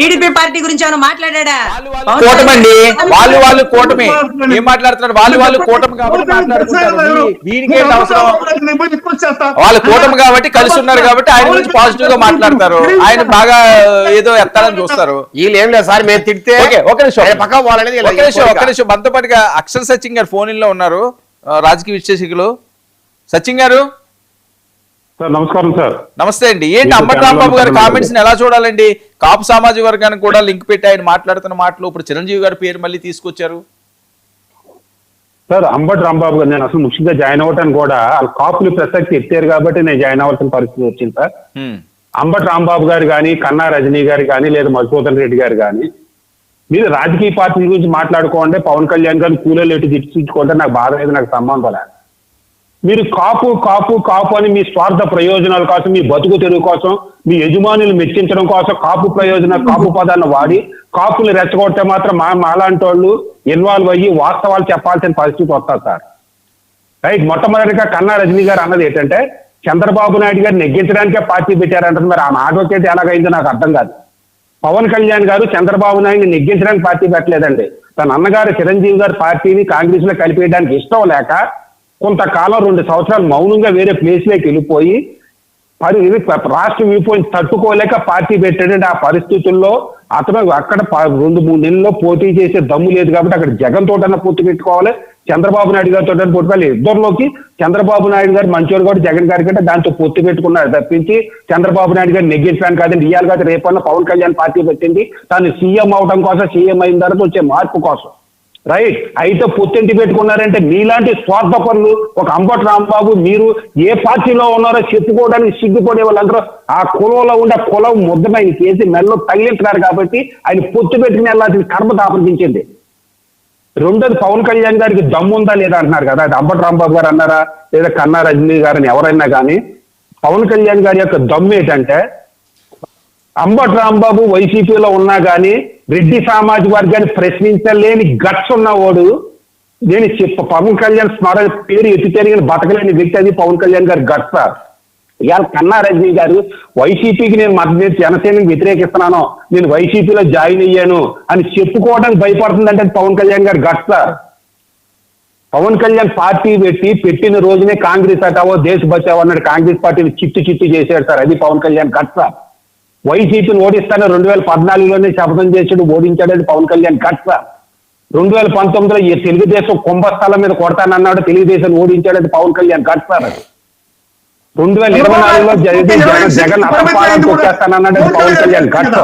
TDP party గురించి ఏమైనా మాట్లాడా? కూటమండి, వాళ్ళు కూటమి ఏం మాట్లాడుతున్నారు? వాళ్ళు కూటమి కాబట్టి మాట్లాడుకుంటారు. దీనికి ఏంటి అవసరం? వాళ్ళు కూటమి కాబట్టి కలిసి ఉన్నారు కాబట్టి ఆయన గురించి పాజిటివ్ గా మాట్లాడతారు. ఆయన బాగా ఏదో ఎత్తాలని చూస్తారు. వీళ్ళు ఏం లేదు సార్, మేము తిడితే ఒక నిమిషం మనతో పాటుగా అక్షర్ సచిన్ గారు ఫోన్ ఇన్ లో ఉన్నారు, రాజకీయ విశ్లేషకులు. సచిన్ గారు నమస్కారం సార్. నమస్తే అండి. ఏంటి అంబటి రాంబాబు గారి కామెంట్స్ ని ఎలా చూడాలండి? కాపు సామాజిక వర్గానికి కూడా లింక్ పెట్టి ఆయన మాట్లాడుతున్న మాటలు ఇప్పుడు చిరంజీవి గారి పేరు మళ్ళీ తీసుకొచ్చారు సార్. అంబటి రాంబాబు గారు నేను అసలు ముఖ్యంగా జాయిన్ అవ్వటానికి కూడా కాపులు ప్రసక్తి ఎత్తారు కాబట్టి నేను జాయిన్ అవ్వాల్సిన పరిస్థితి వచ్చింది సార్. అంబటి రాంబాబు గారు కానీ, కన్నా రజనీ గారు కానీ, లేదా మధుసూదన్ రెడ్డి గారు కానీ, మీరు రాజకీయ పార్టీ గురించి మాట్లాడుకోండి, పవన్ కళ్యాణ్ గారిని కూలీలు ఎటు తిట్టించుకోండి, నాకు బాధ లేదు, నాకు సంబంధం లేదు. మీరు కాపు కాపు కాపు అని మీ స్వార్థ ప్రయోజనాల కోసం, మీ బతుకు తెరువు కోసం, మీ యజమానులు మెచ్చించడం కోసం కాపు కాపు పదాన్ని వాడి కాపులు రెచ్చగొట్టే మాత్రం మాలాంటి వాళ్ళు ఇన్వాల్వ్ అయ్యి వాస్తవాలు చెప్పాల్సిన పరిస్థితి వస్తుంది సార్. రైట్. మొట్టమొదటిగా కన్నా రజనీ గారు అన్నది ఏంటంటే చంద్రబాబు నాయుడు గారు నెగ్గించడానికే పార్టీ పెట్టారంటే మరి ఆ అడ్వకేట్ ఎలాగైందో నాకు అర్థం కాదు. పవన్ కళ్యాణ్ గారు చంద్రబాబు నాయుడిని నెగ్గించడానికి పార్టీ పెట్టలేదండి. తన అన్నగారు చిరంజీవి గారు పార్టీని కాంగ్రెస్ లో కలిపేయడానికి ఇష్టం లేక కొంతకాలం 2 సంవత్సరాలు మౌనంగా వేరే ప్లేస్ లోకి వెళ్ళిపోయి రాష్ట్ర వ్యూపోయింట్ తట్టుకోలేక పార్టీ పెట్టాడంటే ఆ పరిస్థితుల్లో అతను అక్కడ 2-3 నెలల్లో పోటీ చేసే దమ్ము లేదు కాబట్టి అక్కడ జగన్ తోటన్నా పొత్తు పెట్టుకోవాలి, చంద్రబాబు నాయుడు గారితో పొట్టుకోవాలి. ఇద్దరిలోకి చంద్రబాబు నాయుడు గారు మంచోడు కూడా జగన్ గారి కంటే దాంతో పొత్తు పెట్టుకున్నారు తప్పించి చంద్రబాబు నాయుడు గారు నెగ్గించడానికి కాదండి. ఇవాళ కాదు రేపన్నా పవన్ కళ్యాణ్ పార్టీ పెట్టింది తను సీఎం అవడం కోసం, సీఎం అయిన తర్వాత వచ్చే మార్పు కోసం. రైట్. అయితే పొత్తెంటి పెట్టుకున్నారంటే మీలాంటి స్వార్థ పనులు ఒక అంబటి రాంబాబు మీరు ఏ పార్టీలో ఉన్నారో చెప్పుకోవడానికి సిగ్గుపడే వాళ్ళందరూ ఆ కులంలో ఉండే కులం ముద్దన ఆయన చేసి మెల్లో తగిలింటున్నారు కాబట్టి ఆయన పొత్తు పెట్టుకుని వెళ్ళాల్సిన కర్మ దాపరించింది. రెండోది పవన్ కళ్యాణ్ గారికి దమ్ము ఉందా లేదా అంటున్నారు కదా, అది అంబటి రాంబాబు గారు అన్నారా లేదా కన్నా రజనీ గారని ఎవరైనా కానీ, పవన్ కళ్యాణ్ గారి యొక్క దమ్ము ఏంటంటే అంబటి రాంబాబు వైసీపీలో ఉన్నా కానీ రెడ్డి సామాజిక వర్గాన్ని ప్రశ్నించలేని గట్స్ ఉన్నవాడు. నేను పవన్ కళ్యాణ్ స్మరణ పేరు ఎత్తితేని బతకలేని వ్యక్తి, అది పవన్ కళ్యాణ్ గారి గట్స్. ఇవాళ కన్నా రజనీ గారు వైసీపీకి నేను జనసేనకి వ్యతిరేకిస్తున్నాను, నేను వైసీపీలో జాయిన్ అయ్యాను అని చెప్పుకోవడానికి భయపడుతుందంటే పవన్ కళ్యాణ్ గారు గట్స్. పవన్ కళ్యాణ్ పార్టీ పెట్టిన రోజునే కాంగ్రెస్ అటావో దేశ బచావో అన్నాడు, కాంగ్రెస్ పార్టీని చిట్టు చేశాడు సార్, అది పవన్ కళ్యాణ్ గట్స్. వైసీపీని ఓడిస్తాను 2014లోనే శపథం చేసాడు, ఓడించాడని పవన్ కళ్యాణ్ గట్స్. 2019లో ఈ తెలుగుదేశం కుంభస్థలం మీద కొడతానన్నాడు, తెలుగుదేశం ఓడించాడని పవన్ కళ్యాణ్ గట్స్. 2024లో జగన్ అసంపాలను కొట్టేస్తానన్నాడు పవన్ కళ్యాణ్ గట్స్.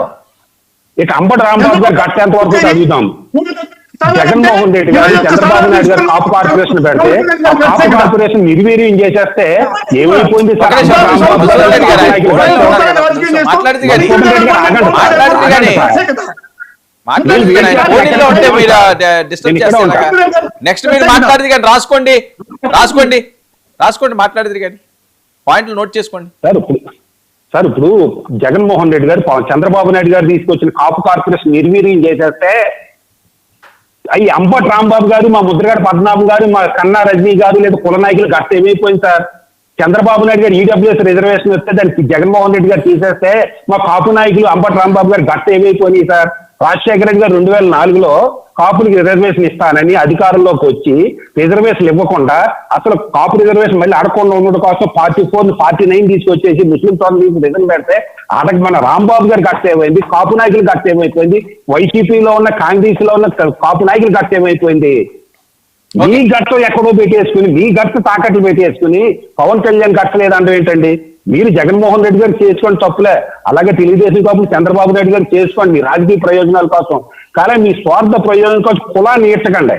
ఇక అంబటి రాంబాబు గారు గట్స్ ఎంత వరకు చదువుతాం. జగన్మోహన్ రెడ్డి గారు చంద్రబాబు నాయుడు గారు కాపు కార్పొరేషన్ పెడితే కాపు కార్పొరేషన్ నిర్వీర్యం చేసేస్తే ఏమైపోయింది సార్? నెక్స్ట్ మీరు మాట్లాడేది కానీ రాసుకోండి మాట్లాడేది కానీ పాయింట్లు నోట్ చేసుకోండి సార్. ఇప్పుడు జగన్మోహన్ రెడ్డి గారు చంద్రబాబు నాయుడు గారు తీసుకొచ్చిన కాపు కార్పొరేషన్ నిర్వీర్యం చేసేస్తే అయ్యి అంబటి రాంబాబు గారు, మా ముద్రగడ పద్మనాభం గారు, మా కన్నా రజనీ గారు లేదా కుల నాయకులు గట్ట ఏమైపోయింది సార్? చంద్రబాబు నాయుడు గారు ఈడబ్ల్యూఎస్ రిజర్వేషన్ వస్తే దానికి జగన్మోహన్ రెడ్డి గారు తీసేస్తే మా కాపు నాయకులు అంబటి రాంబాబు గారు గట్ట ఏమైపోయినాయి సార్? రాజశేఖర రెడ్డి గారు 2004లో కాపులకి రిజర్వేషన్ ఇస్తానని అధికారంలోకి వచ్చి రిజర్వేషన్ ఇవ్వకుండా అసలు కాపు రిజర్వేషన్ మళ్ళీ అడగకుండా ఉండడం కోసం 49 తీసుకొచ్చేసి ముస్లిం సోదరులకు రిజర్వ్ పెడితే అడగ మన రాంబాబు గారు గట్ట ఏమైంది, కాపు నాయకులు గట్ట ఏమైపోయింది, వైసీపీలో ఉన్న కాంగ్రెస్ లో ఉన్న కాపు నాయకులు గట్ట ఏమైపోయింది? మీ గట్టు ఎక్కడో పెట్టేసుకుని మీ గట్టు తాకట్లు పెట్టేసుకుని పవన్ కళ్యాణ్ గట్టలేదంటే ఏంటండి? మీరు జగన్మోహన్ రెడ్డి గారు చేసుకోండి తప్పులే, అలాగే తెలుగుదేశం కాపులు చంద్రబాబు నాయుడు గారు చేసుకోండి మీ రాజకీయ ప్రయోజనాల కోసం. కానీ మీ స్వార్థ ప్రయోజనం కోసం కులాన్ని ఈడ్చకండి,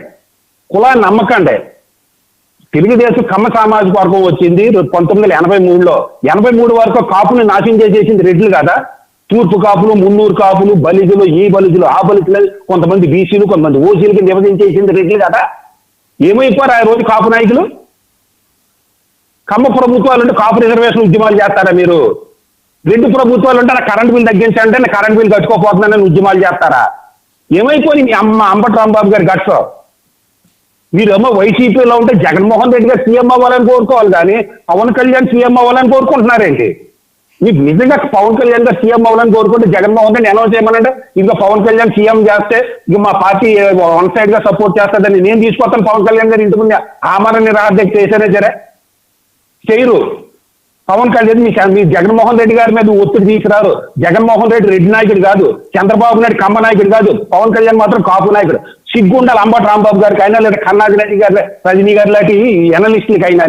కులాన్ని నమ్మకండి. తెలుగుదేశం కమ్మ సామాజిక వర్గం వచ్చింది 1983లో. 83 వరకు కాపుని నాశనం చేసేసింది రెడ్లు కదా. తూర్పు కాపులు, మున్నూరు కాపులు, బలిజులు, ఈ బలిజులు, ఆ బలిజులు, కొంతమంది బీసీలు, కొంతమంది ఓసీలకి నివసించేసింది రెడ్లు కదా. ఏమైపోయారు ఆ రోజు కాపు నాయకులు? కమ్మ ప్రభుత్వాలు అంటే కాపు రిజర్వేషన్ ఉద్యమాలు చేస్తారా మీరు? రెడ్డి ప్రభుత్వాలు అంటే కరెంట్ బిల్ తగ్గించంటే నేను కరెంట్ బిల్ కట్టుకోపోతున్నానని ఉద్యమాలు చేస్తారా? ఏమైపోయి మీ అంబటి రాంబాబు గారి గట్స్? మీరేమో వైసీపీలో ఉంటే జగన్మోహన్ రెడ్డి గారు సీఎం అవ్వాలని కోరుకోవాలి కానీ పవన్ కళ్యాణ్ సీఎం అవ్వాలని కోరుకుంటున్నారేంటి? మీకు నిజంగా పవన్ కళ్యాణ్ గారు సీఎం అవ్వాలని కోరుకుంటే జగన్మోహన్ రెడ్డి అనౌన్స్ చేయమనంటే ఇంకా పవన్ కళ్యాణ్ సీఎం చేస్తే ఇక మా పార్టీ వన్ సైడ్ గా సపోర్ట్ చేస్తుందని నేను తీసుకొస్తాను పవన్ కళ్యాణ్ గారు ఇంటి ముందు ఆమరణ నిరాధ్యక్ష చేశారే సరే చేయరు. పవన్ కళ్యాణ్ మీ జగన్మోహన్ రెడ్డి గారి మీద ఒత్తిడి తీసుకురారు. జగన్మోహన్ రెడ్డి రెడ్డి నాయకుడు కాదు, చంద్రబాబు నాయుడు కమ్మ నాయకుడు కాదు, పవన్ కళ్యాణ్ మాత్రం కాపు నాయకుడు. సిగ్గుండాలి అంబటి రాంబాబు గారికి అయినా లేదా కన్నాగిరెడ్డి గారి రజనీ గారి లాంటి ఎనలిస్టులకి అయినా.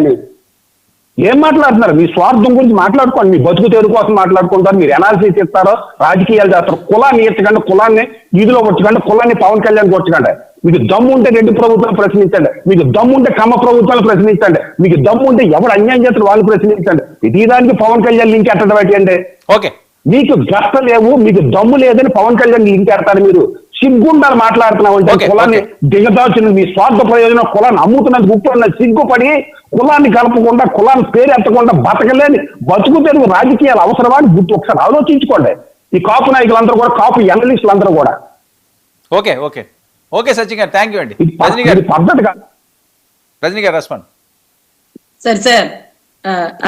ఏం మాట్లాడుతున్నారు? మీ స్వార్థం గురించి మాట్లాడుకోండి, మీ బతుకు తెరు కోసం మాట్లాడుకుంటారు, మీరు ఎనాలిసిస్ ఇస్తారో రాజకీయాలు చేస్తారు. కులాన్ని ఎత్తకండి, కులాన్ని వీధిలో కొట్టకండి, కులాన్ని పవన్ కళ్యాణ్ కొట్టకండి. మీకు దమ్ము ఉంటే రెడ్డి ప్రభుత్వాలు ప్రశ్నించండి, మీకు దమ్ము ఉంటే కమ్మ ప్రభుత్వాలు ప్రశ్నించండి, మీకు దమ్ము ఉంటే ఎవరు అన్యాయం చేస్తారు వాళ్ళు ప్రశ్నించండి. ఇది దానికి పవన్ కళ్యాణ్ లింక్ ఎట్టడం పెట్టండి. ఓకే, మీకు గట్ట లేవు, మీకు దమ్ము లేదని పవన్ కళ్యాణ్ లింక్ ఎడతారు. మీరు సిగ్గుండాలి మాట్లాడుతున్నావు అంటే కులాన్ని దిగదాల్చిన మీ స్వార్థ ప్రయోజనం కులాన్ని అమ్ముతున్నందుకు ఉప్పున్న సిగ్గుపడి కులాన్ని కలపకుండా కులాన్ని పేరు ఎత్తకుండా బతకలేని బతుకు తెరుగు రాజకీయాలు అవసరమా అని గుర్తు ఒకసారి ఆలోచించుకోండి. ఈ కాపు నాయకులందరూ కూడా, కాపు ఎనలిస్టులు అందరూ కూడా. ఓకే ఓకే ఓకే సచిన్ గారు, థ్యాంక్ యూ అండి. రజనీ గారు, పద్ధతి కాదు. రజనీ గారు రెస్పాండ్. సార్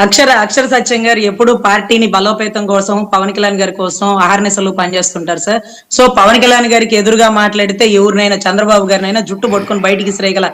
అక్షర సత్యం గారు ఎప్పుడు పార్టీని బలోపేతం కోసం పవన్ కళ్యాణ్ గారి కోసం అహర్నిశలు పనిచేస్తుంటారు సార్. సో పవన్ కళ్యాణ్ గారికి ఎదురుగా మాట్లాడితే ఎవరినైనా చంద్రబాబు గారినైనా జుట్టు పట్టుకొని బయటికి శ్రేయగల